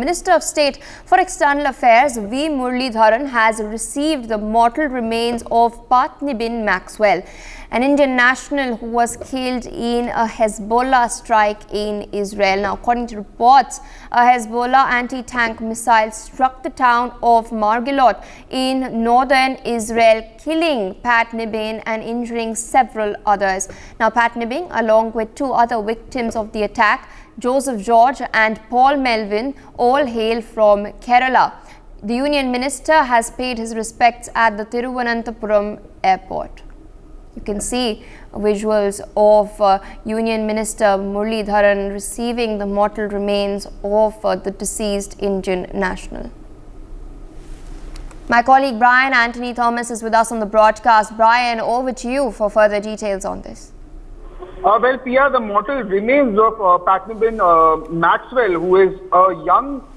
Minister of State for External Affairs V. Muralidharan has received the mortal remains of Nibin Maxwell, an Indian national who was killed in a Hezbollah strike in Israel. Now, according to reports, a Hezbollah anti-tank missile struck the town of Margilot in northern Israel, killing Nibin and injuring several others. Now, Nibin, along with two other victims of the attack, Joseph George and Paul Melvin, all hail from Kerala. The Union Minister has paid his respects at the Thiruvananthapuram airport. You can see visuals of Union Minister Muralidharan receiving the mortal remains of the deceased Indian national. My colleague Brian Anthony Thomas is with us on the broadcast. Brian, over to you for further details on this. Well, Pia, the mortal remains of Nibin Maxwell, who is a young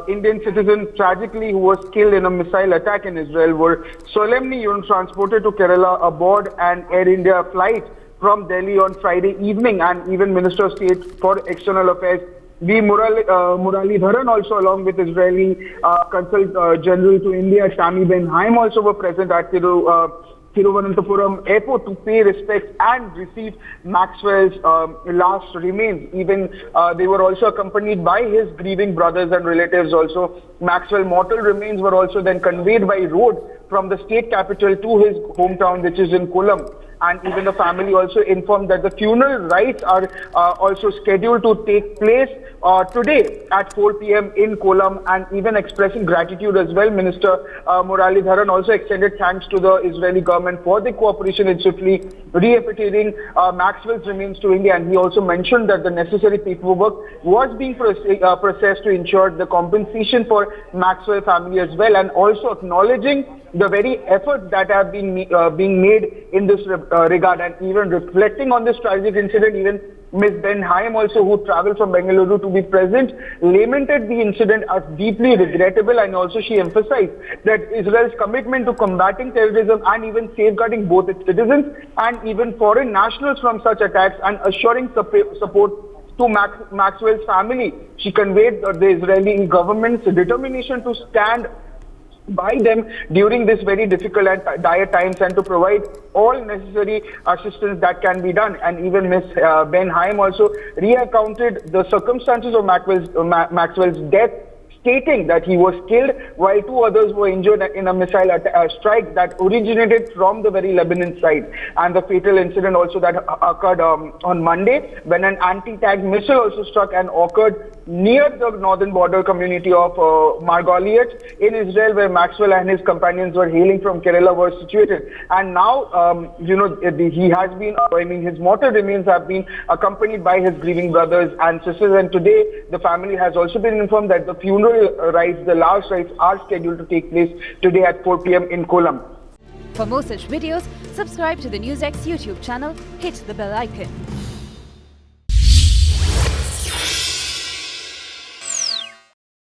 Indian citizen, tragically, who was killed in a missile attack in Israel, were solemnly transported to Kerala aboard an Air India flight from Delhi on Friday evening. And even Minister of State for External Affairs V. Muralidharan, also along with Israeli Consul General to India Shami Ben Haim, also were present at Thiruvananthapuram airport to pay respects and receive Maxwell's last remains. Even they were also accompanied by his grieving brothers and relatives also. Maxwell's mortal remains were also then conveyed by road from the state capital to his hometown, which is in Kollam. And even the family also informed that the funeral rites are also scheduled to take place today at 4 p.m. in Kollam, and even expressing gratitude as well. Minister Muralidharan also extended thanks to the Israeli government for the cooperation in swiftly repatriating Maxwell's remains to India. And he also mentioned that the necessary paperwork was being processed to ensure the compensation for Maxwell family as well, and also acknowledging the very efforts that have been being made in this regard. And even reflecting on this tragic incident, even Ms. Ben Haim also, who travelled from Bengaluru to be present, lamented the incident as deeply regrettable, and also she emphasized that Israel's commitment to combating terrorism and even safeguarding both its citizens and even foreign nationals from such attacks, and assuring support to Maxwell's family. She conveyed the Israeli government's determination to stand by them during this very difficult and dire times, and to provide all necessary assistance that can be done. And even Ms. Ben Haim also recounted the circumstances of Maxwell's death, stating that he was killed while two others were injured in a missile strike that originated from the very Lebanon side. And the fatal incident also that occurred on Monday, when an anti-tank missile also struck and occurred near the northern border community of Margoliot in Israel, where Maxwell and his companions were hailing from Kerala were situated. And now, he has been, his mortal remains have been accompanied by his grieving brothers and sisters. And today, the family has also been informed that the funeral rites, the last rites, are scheduled to take place today at 4 p.m. in Kollam. For more such videos, subscribe to the NewsX YouTube channel, hit the bell icon.